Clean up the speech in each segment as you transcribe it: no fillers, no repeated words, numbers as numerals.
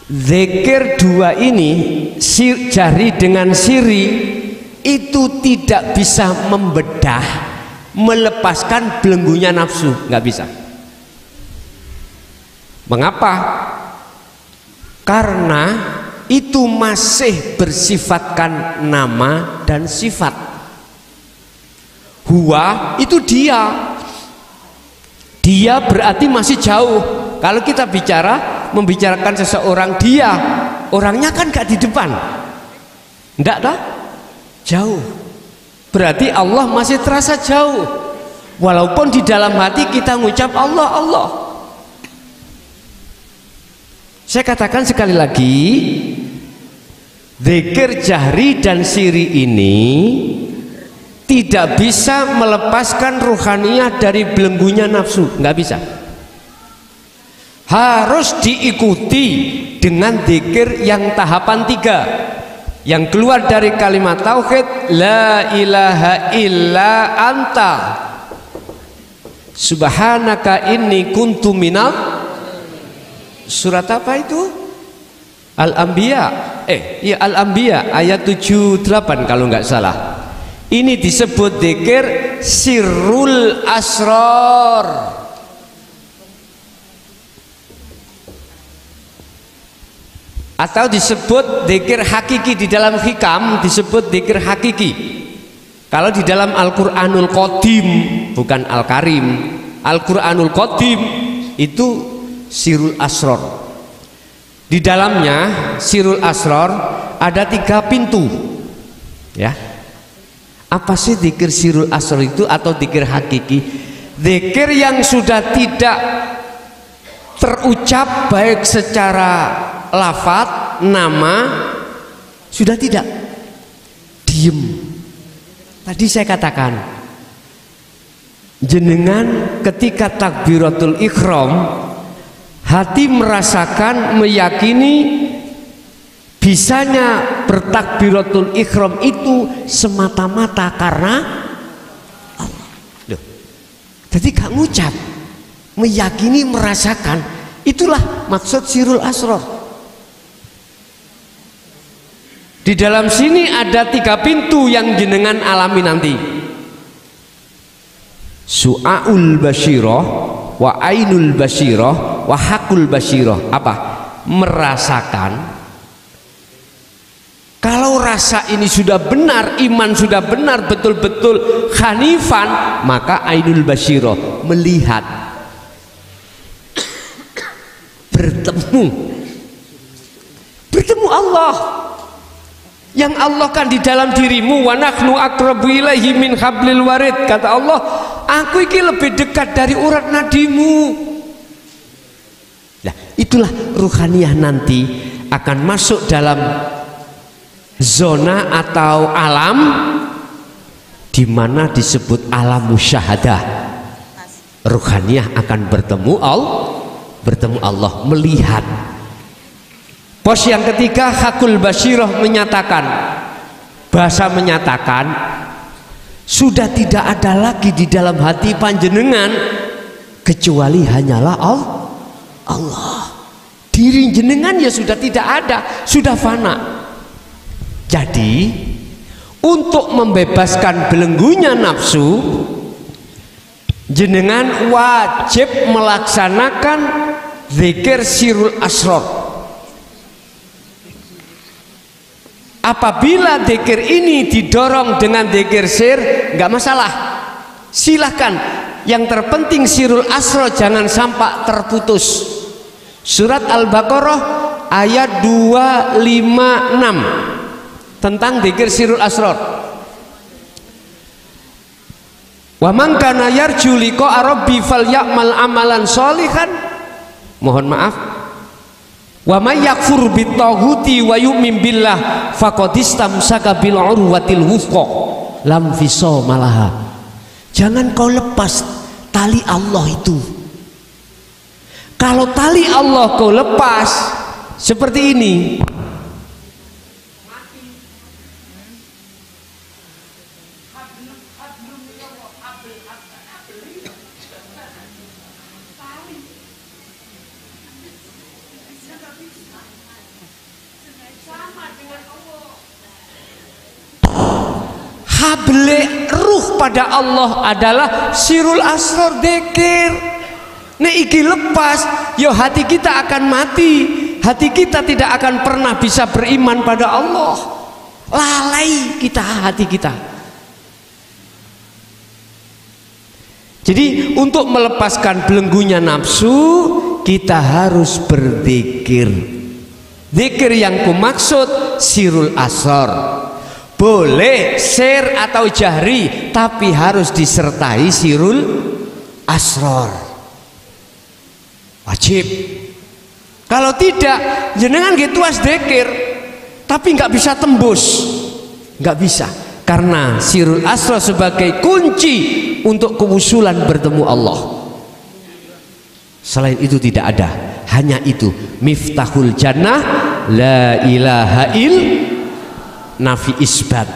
Zikir dua ini, jahri dengan siri, itu tidak bisa membedah, melepaskan belenggunya nafsu, nggak bisa. Mengapa? Karena itu masih bersifatkan nama dan sifat. Huwa itu dia. Dia berarti masih jauh. Kalau kita membicarakan seseorang, dia orangnya kan gak di depan, enggak toh? Jauh. Berarti Allah masih terasa jauh, walaupun di dalam hati kita ngucap Allah Allah. Saya katakan sekali lagi, zikir jahri dan siri ini tidak bisa melepaskan ruhaniyah dari belenggunya nafsu, nggak bisa. Harus diikuti dengan zikir yang tahapan 3, yang keluar dari kalimat tauhid, la ilaha illa anta subhanaka inni kuntu minal. Surat apa itu? Al-Anbiya. Ya Al-Anbiya ayat 78 kalau nggak salah. Ini disebut zikir sirrul asrar. Atau disebut zikir hakiki, di dalam hikam disebut zikir hakiki. Kalau di dalam Al-Qur'anul Qadim, bukan Al-Karim, Al-Qur'anul Qadim itu sirul asrar. Di dalamnya sirul asrar ada 3 pintu. Ya. Apa sih zikir sirul asrar itu atau zikir hakiki? Zikir yang sudah tidak terucap baik secara lafaz, nama, sudah tidak, diem. Tadi saya katakan, jenengan ketika takbiratul ihram, hati merasakan, meyakini bisanya bertakbiratul ihram itu semata-mata karena Allah. Loh, jadi gak ngucap, meyakini, merasakan, itulah maksud sirul asrar. Di dalam sini ada 3 pintu yang jenengan alami nanti. Su'aul basyirah, wa ainul basyirah, wa hakul basyirah. Apa? Merasakan. Kalau rasa ini sudah benar, iman sudah benar, betul-betul hanifan, maka ainul basyirah, melihat, bertemu Allah. Yang Allah kan di dalam dirimu, wa nahnu aqrabu ilaihi min hablil warid. Kata Allah, aku ini lebih dekat dari urat nadimu. Nah, itulah ruhaniyah nanti akan masuk dalam zona atau alam di mana disebut alam musyahadah. Ruhaniyah akan bertemu Allah, melihat. Pos yang ketiga, hakul basyirah, menyatakan, bahasa menyatakan sudah tidak ada lagi di dalam hati panjenengan kecuali hanyalah Allah. Diri jenengan ya sudah tidak ada, sudah fana. Jadi untuk membebaskan belenggunya nafsu, jenengan wajib melaksanakan zikir sirul asrar. Apabila zikir ini didorong dengan zikir sir, nggak masalah, silahkan. Yang terpenting sirul asrar jangan sampai terputus. Surat Al-Baqarah ayat 256 tentang zikir sirul asrar. Wa man kana yarju liqa'a rabbi falyamal amalan sholihan. Mohon maaf, wa may yakfur bitaghuti wa yu'min billah faqad istamsaka bil urwatil wuthqa lam fisama laha. Jangan kau lepas tali Allah itu. Kalau tali Allah kau lepas seperti ini, Hable ruh pada Allah adalah sirul asrar dzikir. Nek iki lepas, yo hati kita akan mati. Hati kita tidak akan pernah bisa beriman pada Allah. Lalai kita hati kita. Jadi untuk melepaskan belenggunya nafsu, kita harus berzikir. Zikir yang kumaksud sirul asrar. Boleh sir atau jahri, tapi harus disertai sirul asrar. Wajib. Kalau tidak, jenengan gitu as dzikir, tapi nggak bisa tembus, nggak bisa. Karena sirul asrar sebagai kunci untuk kewusulan bertemu Allah. Selain itu tidak ada. Hanya itu miftahul jannah la ilaha nafi isbat.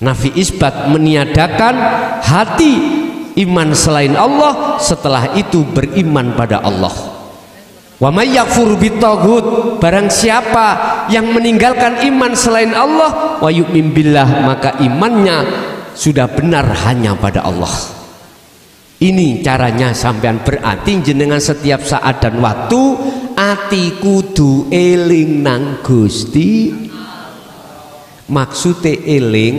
Nafi isbat meniadakan hati iman selain Allah, setelah itu beriman pada Allah. Wa may yakfur bitaghut, barang siapa yang meninggalkan iman selain Allah, wa yu'min billah, maka imannya sudah benar hanya pada Allah. Ini caranya sampean, berarti jenengan setiap saat dan waktu ati kudu eling nang Gusti. Maksudnya eling,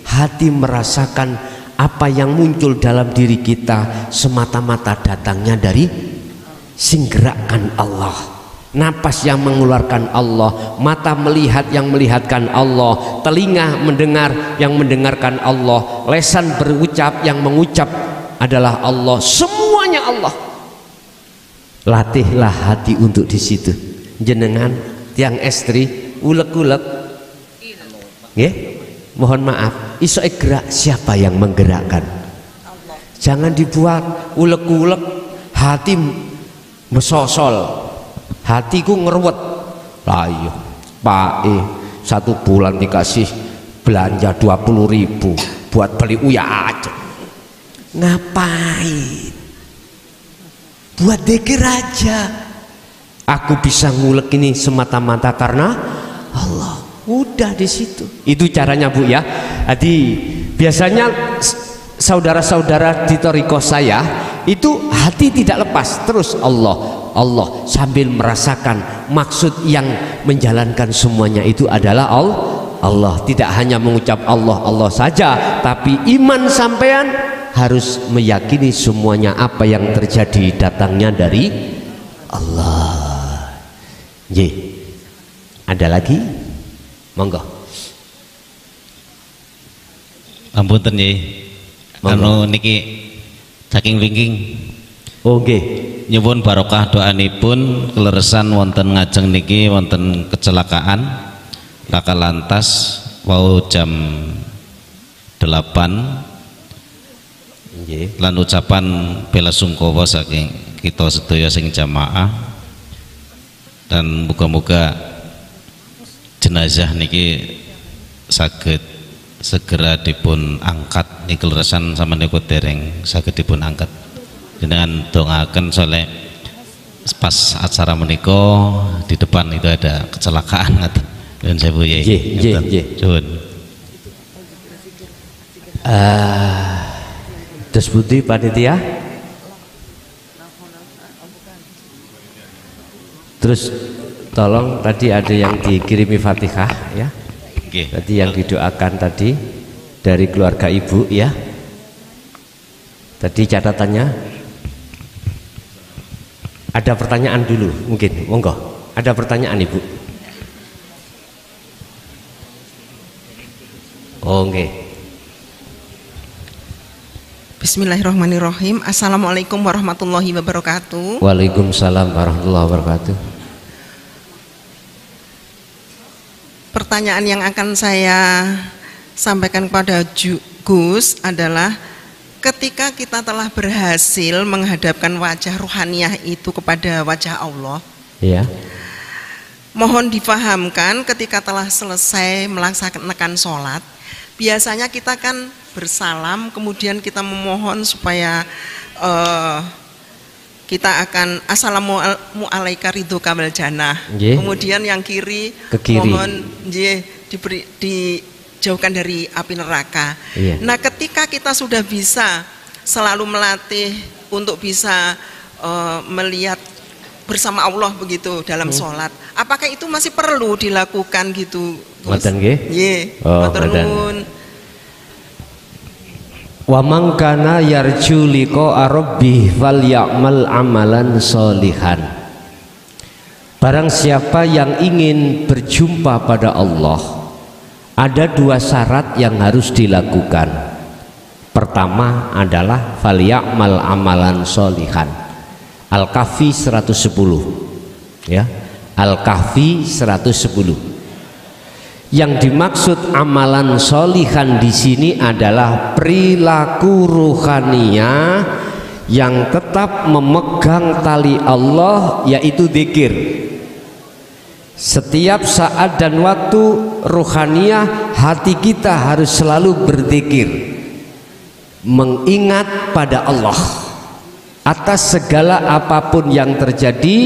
hati merasakan apa yang muncul dalam diri kita semata-mata datangnya dari sing gerakkan Allah, napas yang mengeluarkan Allah, mata melihat yang melihatkan Allah, telinga mendengar yang mendengarkan Allah, lesan berucap yang mengucap adalah Allah, semuanya Allah. Latihlah hati untuk di situ. Jenengan tiang estri ulek-ulek. Nggih, mohon maaf, iso gerak, siapa yang menggerakkan? Allah. Jangan dibuat ulek-ulek, hati mesosol, hatiku ngeruwet. Lah iya, Pak satu bulan dikasih belanja 20.000 buat beli uya aja. Ngapain? Buat dzikir aja. Aku bisa ngulek ini semata-mata karena Allah. Udah di situ. Itu caranya Bu ya. Jadi biasanya saudara-saudara di thariqah saya itu hati tidak lepas terus Allah, Allah, sambil merasakan maksud yang menjalankan semuanya itu adalah Allah. Tidak hanya mengucap Allah, Allah saja, tapi iman sampean harus meyakini semuanya apa yang terjadi datangnya dari Allah. Ye. Ada lagi? Monggo. Ampunten nggih. Anu niki saking wingking. Oh nggih. Nyuwun barokah doanipun kleresan wonten ngajeng niki wonten kecelakaan laka lantas wau jam 8. Nggih. Lan ucapan bela sungkawa saking kita sedaya sing jamaah, dan muga-muga jenazah niki saged segera dipun angkat. Niki leresan sama niku dereng saged dipun angkat. Dengan dongaken soleh pas acara menika di depan itu ada kecelakaan ngaten. Dan saya Bu Yai. Nggih. Terus putih panitia. Terus tolong tadi ada yang dikirimi Fatihah ya. Okay. Tadi yang didoakan tadi dari keluarga ibu ya. Tadi catatannya ada pertanyaan dulu mungkin, monggo. Ada pertanyaan Ibu? Oh nggih. Bismillahirrahmanirrahim. Assalamualaikum warahmatullahi wabarakatuh. Waalaikumsalam warahmatullahi wabarakatuh. Pertanyaan yang akan saya sampaikan kepada Gus adalah ketika kita telah berhasil menghadapkan wajah ruhaniyah itu kepada wajah Allah, ya. Mohon difahamkan ketika telah selesai melaksanakan sholat, biasanya kita kan bersalam, kemudian kita memohon supaya kita akan assalamualaikum ridhoka wal jannah. Kemudian yang kiri, ke kiri. Mohon dijauhkan dari api neraka. Nah, ketika kita sudah bisa selalu melatih untuk bisa melihat bersama Allah begitu dalam sholat, apakah itu masih perlu dilakukan gitu? Ngoten nggih? Nggih. Matur nuwun. Wa man kana yarju liqa rabbih falyamal amalan sholihan. Barang siapa yang ingin berjumpa pada Allah, ada dua syarat yang harus dilakukan. Pertama adalah falyamal amalan sholihan. Al-Kahfi 110. Ya. Al-Kahfi 110. Yang dimaksud amalan solihan di sini adalah perilaku ruhaniyah yang tetap memegang tali Allah, yaitu zikir. Setiap saat dan waktu ruhaniyah hati kita harus selalu berzikir, mengingat pada Allah atas segala apapun yang terjadi,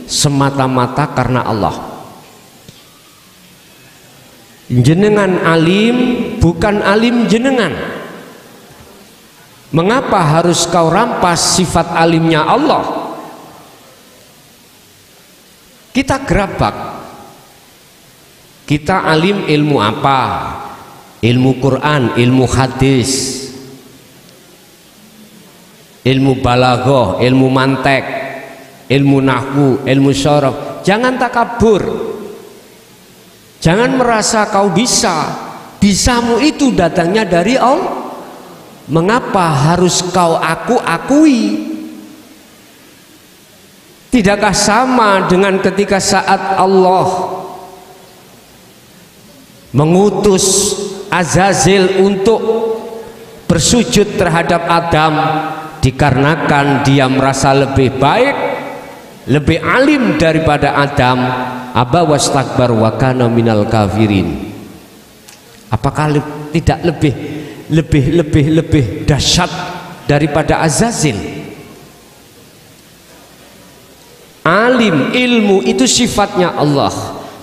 semata-mata karena Allah. Jenengan alim, bukan alim jenengan. Mengapa harus kau rampas sifat alimnya Allah? Kita gerabak. Kita alim ilmu apa? Ilmu Quran, ilmu hadis, ilmu balaghah, ilmu mantek, ilmu nahwu, ilmu syaraf. Jangan takabur. Jangan merasa kau bisa. Bisamu itu datangnya dari Allah. Mengapa harus kau akui? Tidakkah sama dengan ketika saat Allah mengutus Azazil untuk bersujud terhadap Adam, dikarenakan dia merasa lebih baik, lebih alim daripada Adam. Aba wastakbar wa kana minal kafirin. Apakah tidak lebih dahsyat daripada Azazil? Alim, ilmu itu sifatnya Allah,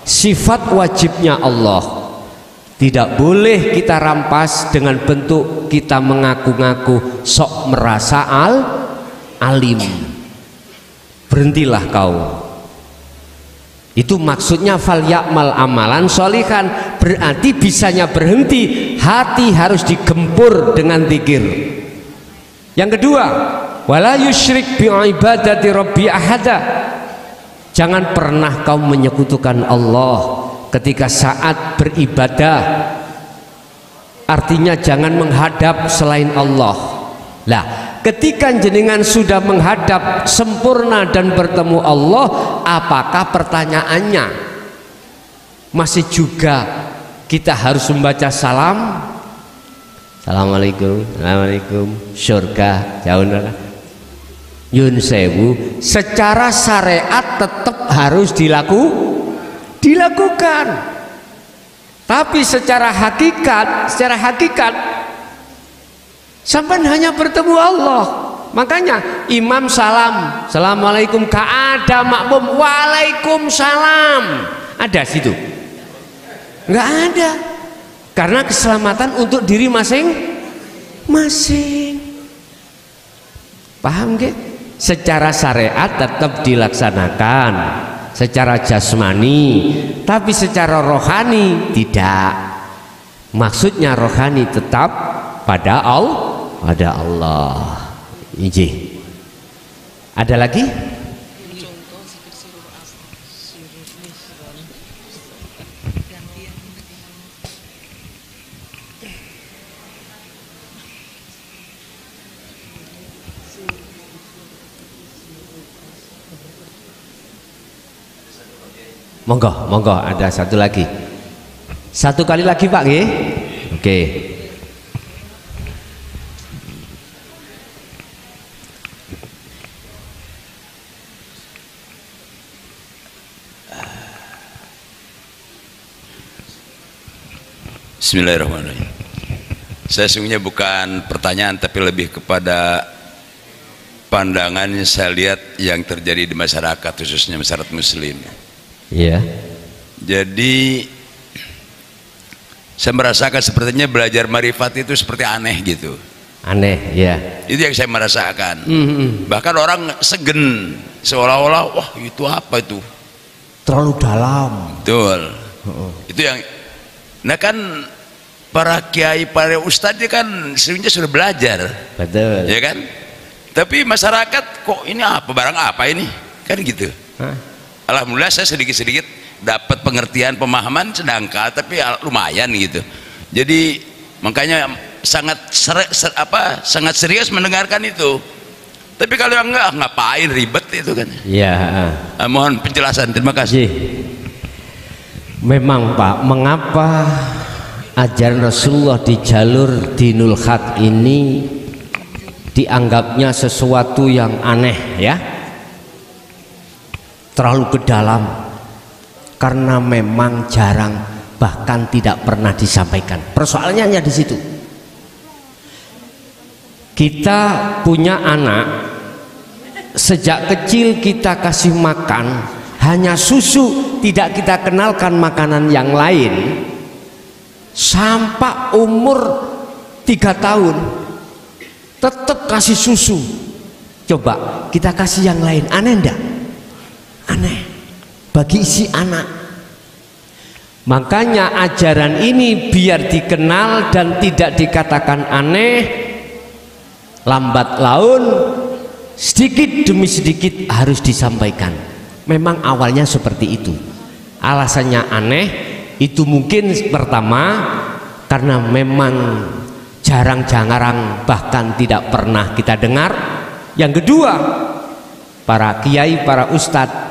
sifat wajibnya Allah. Tidak boleh kita rampas dengan bentuk kita mengaku-ngaku sok merasa alim. Berhentilah kau. Itu maksudnya fal ya'mal amalan sholihan, berarti bisanya berhenti, hati harus digempur dengan zikir. Yang kedua, wala yusyrik bi ibadati rabbi ahada. Jangan pernah kau menyekutukan Allah ketika saat beribadah. Artinya jangan menghadap selain Allah. Lah, ketika jenengan sudah menghadap sempurna dan bertemu Allah, apakah pertanyaannya masih juga kita harus membaca salam? Assalamualaikum, assalamualaikum, surga, jauh neraka. Yun sewu, secara syariat tetap harus dilakukan. Tapi secara hakikat sampai hanya bertemu Allah. Makanya imam salam, assalamualaikum, gak ada makmum waalaikumsalam. Ada situ? Nggak ada. Karena keselamatan untuk diri masing-masing. Paham gak? Secara syariat tetap dilaksanakan, secara jasmani, tapi secara rohani tidak. Maksudnya rohani tetap pada Allah. Iji. Ada lagi? Monggo, ada satu lagi. Satu kali lagi Pak nggih? Oke. Bismillahirrahmanirrahim. Saya sesungguhnya bukan pertanyaan tapi lebih kepada pandangan saya lihat yang terjadi di masyarakat, khususnya masyarakat muslim. Iya. Jadi saya merasakan sepertinya belajar marifat itu seperti aneh gitu. Aneh, ya. Itu yang saya merasakan. Bahkan orang segen, seolah-olah wah itu apa itu? Terlalu dalam. Betul. Itu yang, nah kan para kiai, para ustadz kan sebenarnya sudah belajar. Betul. Ya kan? Tapi masyarakat kok ini apa, barang apa ini? Kan gitu. Alhamdulillah saya sedikit-sedikit dapat pengertian, pemahaman sedangkan, tapi lumayan gitu. Jadi makanya sangat sangat serius mendengarkan itu. Tapi kalau enggak, ngapain ribet itu kan? Iya. Mohon penjelasan, terima kasih. Memang Pak, mengapa ajaran Rasulullah di jalur dinul haq ini dianggapnya sesuatu yang aneh ya? Terlalu ke dalam, karena memang jarang, bahkan tidak pernah disampaikan. Persoalannya hanya di situ. Kita punya anak, sejak kecil kita kasih makan hanya susu, tidak kita kenalkan makanan yang lain, sampai umur 3 tahun tetap kasih susu. Coba kita kasih yang lain, aneh enggak? Aneh bagi si anak. Makanya ajaran ini biar dikenal dan tidak dikatakan aneh, lambat laun sedikit demi sedikit harus disampaikan. Memang awalnya seperti itu. Alasannya aneh itu mungkin pertama karena memang jarang-jarang, bahkan tidak pernah kita dengar. Yang kedua, para kiai, para ustadz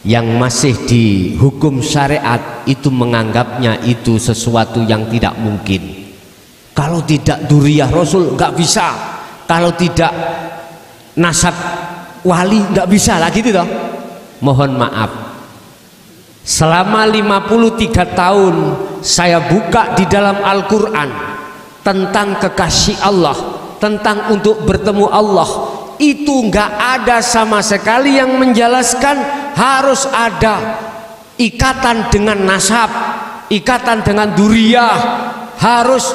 yang masih di hukum syariat itu menganggapnya itu sesuatu yang tidak mungkin. Kalau tidak dzurriyyah Rasul nggak bisa, kalau tidak nasab wali nggak bisa lah gitu toh. Mohon maaf, selama 53 tahun saya buka di dalam Al-Quran tentang kekasih Allah, tentang untuk bertemu Allah, itu nggak ada sama sekali yang menjelaskan harus ada ikatan dengan nasab, ikatan dengan dzurriyyah, harus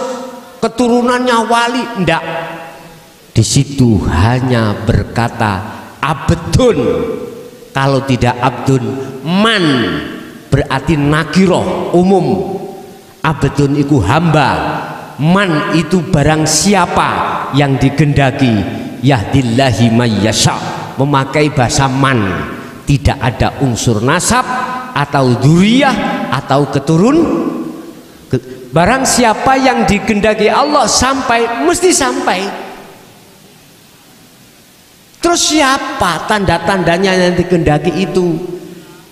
keturunannya wali, enggak. Di situ hanya berkata abdun. Kalau tidak abdun, man berarti nakiroh, umum. Abdun itu hamba, man itu barang siapa yang digendaki. Yahdillahi mayyasha, memakai bahasa man, tidak ada unsur nasab atau dzurriyyah atau barang siapa yang digendaki Allah sampai, mesti sampai. Terus siapa tanda-tandanya yang digendaki itu?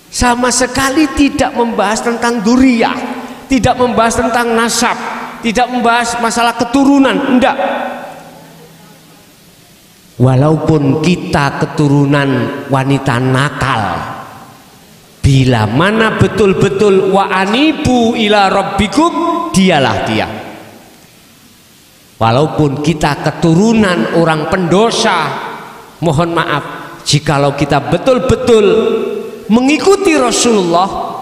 Sama sekali tidak membahas tentang dzurriyyah, tidak membahas tentang nasab, tidak membahas masalah keturunan, enggak. Walaupun kita keturunan wanita nakal, bila mana betul-betul wa anibu ila rabbikum, dialah dia. Walaupun kita keturunan orang pendosa, mohon maaf, jikalau kita betul-betul mengikuti Rasulullah,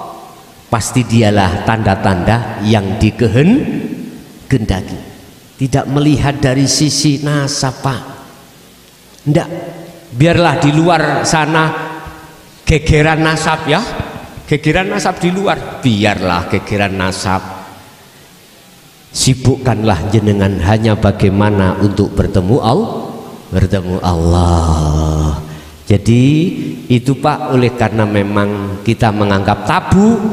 pasti dialah tanda-tanda yang dikehendaki. Tidak melihat dari sisi nasab, Pak. Enggak, biarlah di luar sana gegeran nasab ya, gegeran nasab di luar, biarlah gegeran nasab. Sibukkanlah jenengan hanya bagaimana untuk bertemu Allah. Jadi itu Pak, oleh karena memang kita menganggap tabu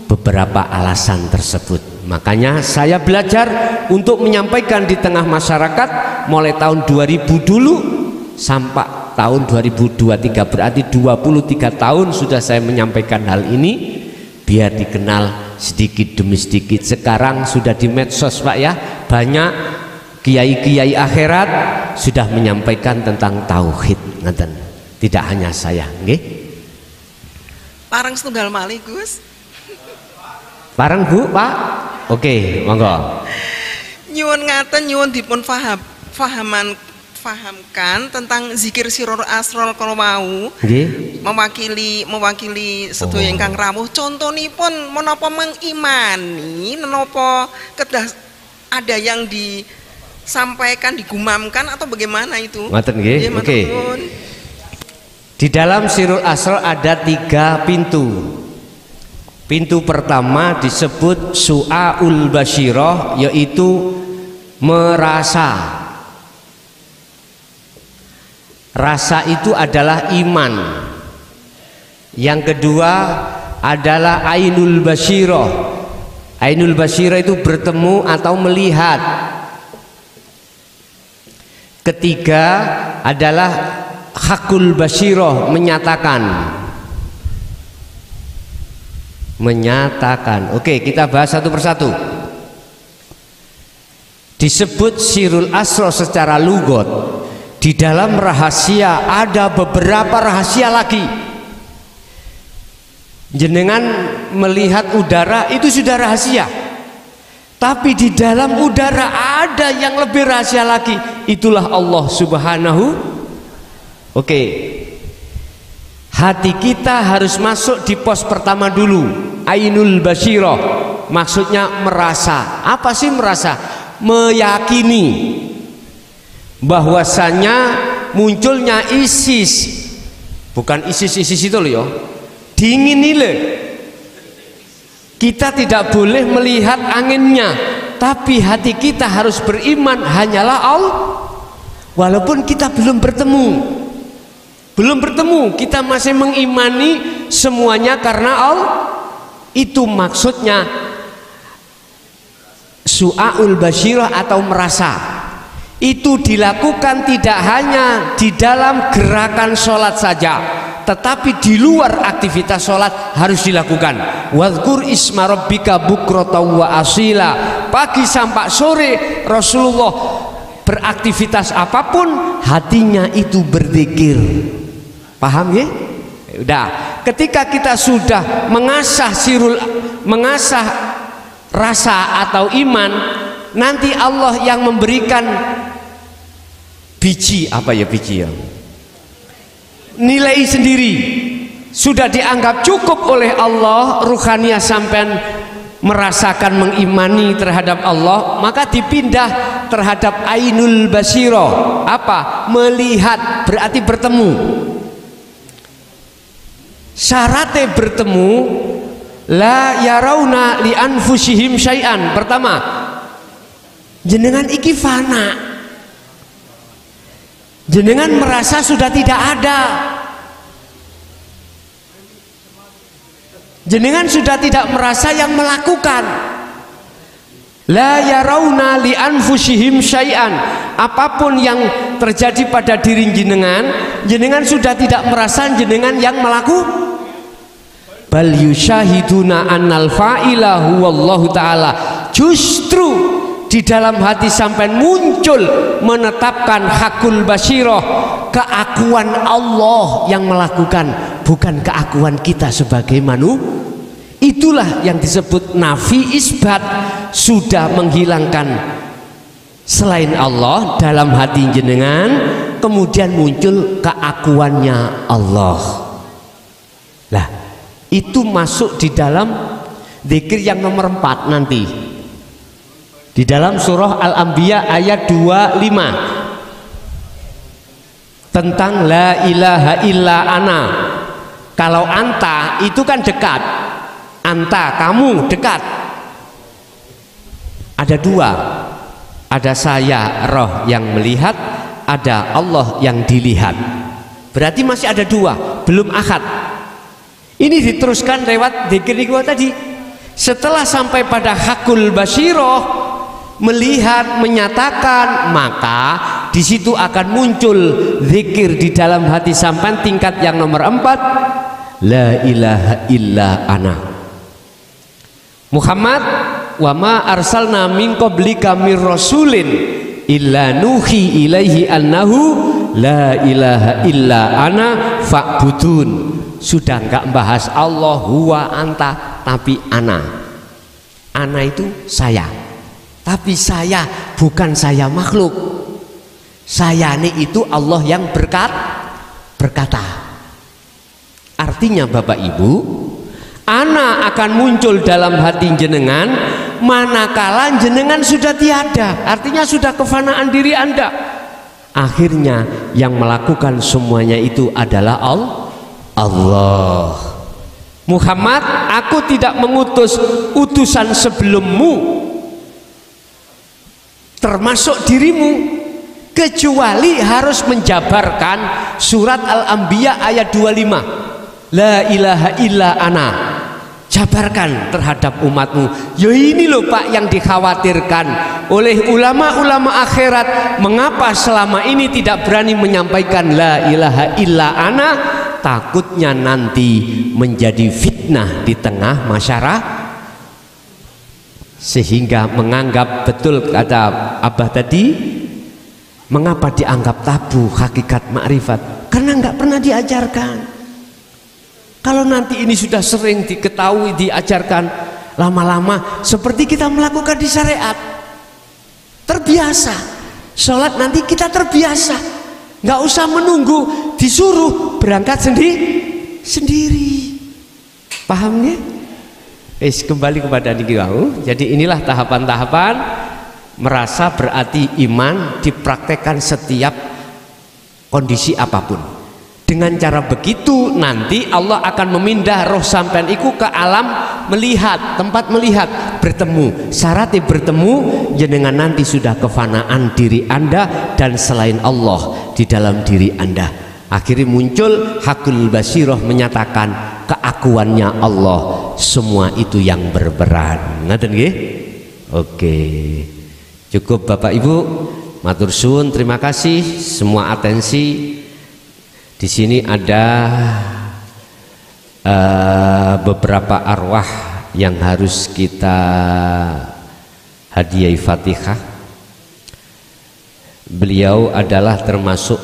beberapa alasan tersebut. Makanya saya belajar untuk menyampaikan di tengah masyarakat mulai tahun 2000 dulu sampai tahun 2023, berarti 23 tahun sudah saya menyampaikan hal ini biar dikenal sedikit demi sedikit. Sekarang sudah di medsos Pak ya, banyak kiai-kiai akhirat sudah menyampaikan tentang tauhid, ngeten. Tidak hanya saya, nggih. Parang setunggal malih Gus. Parang Bu, Pak. Oke, monggo. Nyuwun ngaten, nyuwun dipun fahamkan tentang zikir sirrul asrul kalau mau mewakili sedaya ingkang rawuh contonipun menapa mengimani menapa kedah ada yang disampaikan digumamkan atau bagaimana itu? Ngoten nggih. Oke. Di dalam sirrul asrar ada 3 pintu. Pintu pertama disebut su'aul basyirah, yaitu merasa. Rasa itu adalah iman. Yang kedua adalah ainul basyirah. Ainul basyirah itu bertemu atau melihat. Ketiga adalah hakul basyirah, menyatakan. Oke, kita bahas satu persatu. Disebut sirrul asrar secara lugot. Di dalam rahasia ada beberapa rahasia lagi. Jenengan melihat udara itu sudah rahasia. Tapi di dalam udara ada yang lebih rahasia lagi. Itulah Allah Subhanahu. Oke. Hati kita harus masuk di pos pertama dulu. Ainul basyirah. Maksudnya merasa. Apa sih merasa? Meyakini bahwasanya munculnya ISIS, bukan ISIS itu loh ya, dingin nile. Kita tidak boleh melihat anginnya, tapi hati kita harus beriman hanyalah Allah. Walaupun kita belum bertemu, kita masih mengimani semuanya karena Allah. Itu maksudnya su'aul basyirah atau merasa. Itu dilakukan tidak hanya di dalam gerakan sholat saja, tetapi di luar aktivitas sholat harus dilakukan. Wadhkur isma rabbika bukratan wa asila. Pagi sampai sore Rasulullah beraktivitas apapun, hatinya itu berzikir. Paham ya? Udah. Ketika kita sudah mengasah rasa atau iman, nanti Allah yang memberikan biji, nilai sendiri. Sudah dianggap cukup oleh Allah, ruhaniyah sampean merasakan mengimani terhadap Allah, maka dipindah terhadap ainul basyirah. Apa? Melihat, berarti bertemu. Syaratnya bertemu, la yarawna li anfusihim syai'an. Pertama, jenengan iki fana. Jenengan merasa sudah tidak ada. Jenengan sudah tidak merasa yang melakukan. La yarawna li anfusihim syai'an. Apapun yang terjadi pada diri jenengan, jenengan sudah tidak merasa jenengan yang melakukan. Bal yusyahiduna annal fa'ila huwallahu ta'ala. Justru di dalam hati sampai muncul menetapkan hakul basyirah, keakuan Allah yang melakukan, bukan keakuan kita sebagai manusia. Itulah yang disebut nafi isbat, sudah menghilangkan selain Allah dalam hati jenengan, kemudian muncul keakuannya Allah. Lah, itu masuk di dalam zikir yang nomor 4 nanti. Di dalam surah Al-Anbiya ayat 25 tentang la ilaha illa ana. Kalau anta itu kan dekat, anta kamu dekat. Ada 2, ada saya roh yang melihat, ada Allah yang dilihat. Berarti masih ada 2, belum ahad. Ini diteruskan lewat zikir tadi. Setelah sampai pada hakul basyirah, melihat, menyatakan, maka di situ akan muncul zikir di dalam hati sampai tingkat yang nomor 4, la ilaha illa ana. Muhammad, wa ma arsalna min qablika mir rasulin illa nuhi ilaihi annahu la ilaha illa ana fa'budun. Sudah enggak bahas Allah, huwa, anta, tapi ana. Ana itu saya. Tapi saya bukan saya makhluk. Sayane itu Allah yang berkata. Artinya Bapak Ibu, ana akan muncul dalam hati jenengan manakala jenengan sudah tiada, artinya sudah kefanaan diri Anda. Akhirnya yang melakukan semuanya itu adalah Allah. Muhammad, aku tidak mengutus utusan sebelummu termasuk dirimu, kecuali harus menjabarkan surat Al-Anbiya ayat 25, la ilaha illa ana. Jabarkan terhadap umatmu. Ya ini loh Pak yang dikhawatirkan oleh ulama-ulama akhirat. Mengapa selama ini tidak berani menyampaikan la ilaha illa ana? Takutnya nanti menjadi fitnah di tengah masyarakat, sehingga menganggap, betul kata Abah tadi, mengapa dianggap tabu hakikat makrifat? Karena nggak pernah diajarkan. Kalau nanti ini sudah sering diketahui, diajarkan, lama-lama seperti kita melakukan di syariat, terbiasa. Sholat nanti kita terbiasa, nggak usah menunggu, disuruh berangkat sendiri. Paham ya? Kembali kepada niki wau. Jadi inilah tahapan-tahapan merasa berarti iman dipraktekkan setiap kondisi apapun. Dengan cara begitu nanti Allah akan memindah roh sampean iku ke alam melihat, tempat melihat, bertemu. Syaratnya bertemu jenengan nanti sudah kefanaan diri Anda dan selain Allah di dalam diri Anda. Akhirnya muncul Hakul Basiroh menyatakan keakuannya Allah, semua itu yang berperan. Ngaten nggih? Oke. Cukup Bapak Ibu, matur suwun, terima kasih semua atensi. Di sini ada beberapa arwah yang harus kita hadiahi Fatihah. Beliau adalah termasuk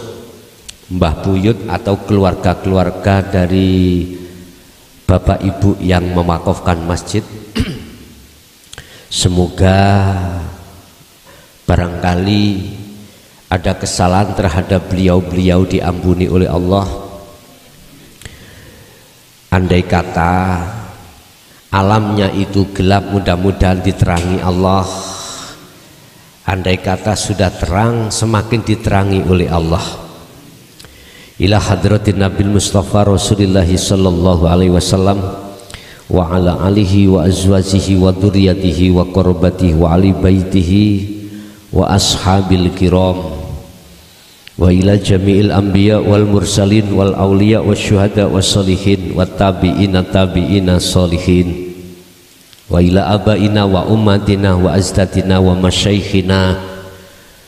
Mbah Buyut atau keluarga-keluarga dari Bapak Ibu yang mewakafkan masjid. Semoga barangkali ada kesalahan terhadap beliau-beliau diampuni oleh Allah. Andai kata alamnya itu gelap, mudah-mudahan diterangi Allah. Andai kata sudah terang, semakin diterangi oleh Allah. Ila hadratin Nabil Mustafa Rasulullah sallallahu alaihi wasallam wa ala alihi wa azwajihi wa dzurriyyatihi wa qurabatihi wa ali baitihi wa ashabil kiram wa ila jami'il anbiya wal mursalin wal awliya wa syuhada wa salihin wa tabi'ina tabi'ina salihin wa ila abaina wa ummatina wa azdadina wa masyaikhina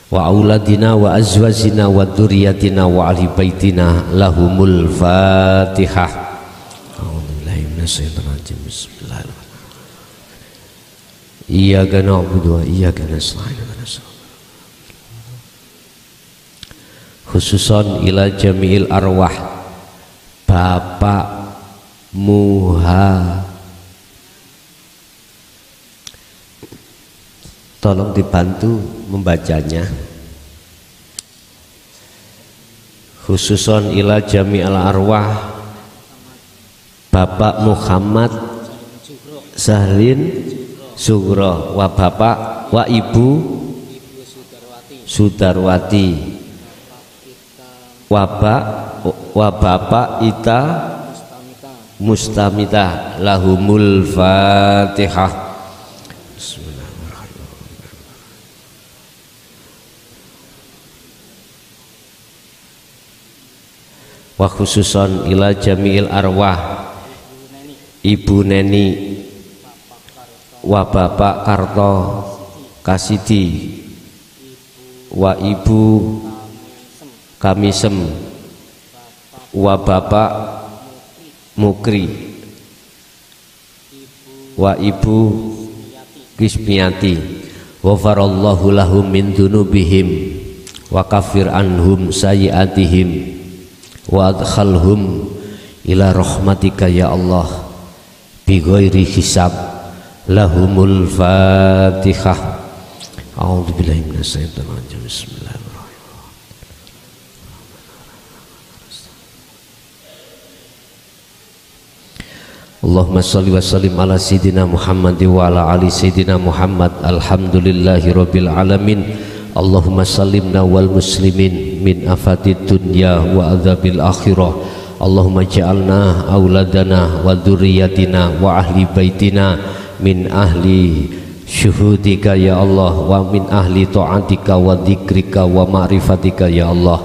wa auladina wa azwajina wa dzurriyyatina wa ahli baitina lahumul Fatihah. A'udzubillahi minasyaitonir rajim. Bismillahirrahmanirrahim. Iyyaka na'budu wa iyyaka nasta'in. Khususon ila jami'il arwah Bapak Muha, tolong dibantu membacanya. Khususon ila jami'il arwah Bapak Muhammad Zahlin Sugro wa Bapak wa Ibu Sudarwati wa Bapak Ita Mustamita lahumul Fatihah. Wa khususon ila jami'il arwah Ibu Neni wa Bapak Karto Kasidi wa Ibu Kamisem wa Bapak Mukri wa Ibu Kismiati wa farallahu lahum min dunubihim wa kafir anhum sayiatihim wa adkhalhum ila rahmatika ya Allah bi ghairi hisab lahumul Fatihah. A'udzubillahi minasyaitonir rajim. Bismillahirrahmanirrahim. Allahumma sholli wa sallim ala sayyidina Muhammad wa ala ali sayyidina Muhammad. Alhamdulillahi rabbil alamin. Allahumma sallimna wal muslimin min afatid dunya wa adzabil akhirah. Allahumma ja'alna auladana wa dzurriyyatina wa ahli baitina min ahli syuhudika ya Allah, wa min ahli ta'atika wa dzikrika wa ma'rifatika ya Allah.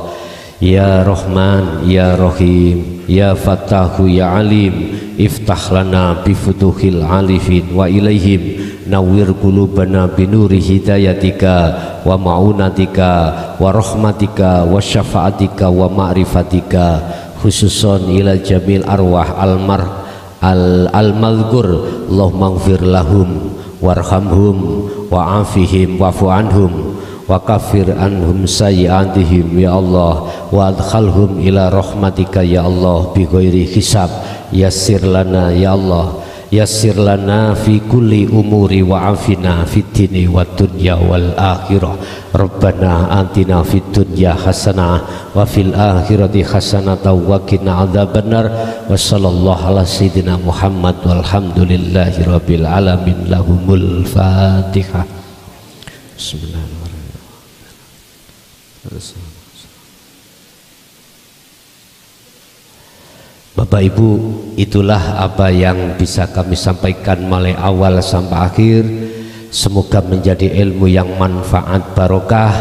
Ya Rahman ya Rahim ya Fattahu ya Alim, iftah lana bifutuhil alifin wa ilaihim, nawwir qulubana binuri hidayatika wa ma'unatika wa rahmatika wa syafaatika wa ma'rifatika, khususon ila jamil arwah al-madhkur. Allahumma ighfir lahum warhamhum wa'afihim wa'fu anhum wa kafir anhum sayyi'atihim ya Allah, wa adkhalhum ila rahmatika ya Allah bi ghairi hisab. Yassir lana ya Allah, yassir lana fi kulli umuri wa afina fid dini wad dunya wal akhirah. Rabbana atina fid dunya hasanah wa fil akhirati hasanah wa qina adzabannar. Wa sallallahu ala sayyidina Muhammad walhamdulillahi rabbil alamin. Lahumul Fatihah. Bismillahirrahmanirrahim. Bapak Ibu, itulah apa yang bisa kami sampaikan mulai awal sampai akhir. Semoga menjadi ilmu yang manfaat barokah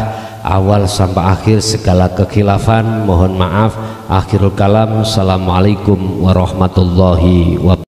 awal sampai akhir. Segala kekhilafan mohon maaf. Akhirul kalam. Assalamualaikum warahmatullahi wabarakatuh.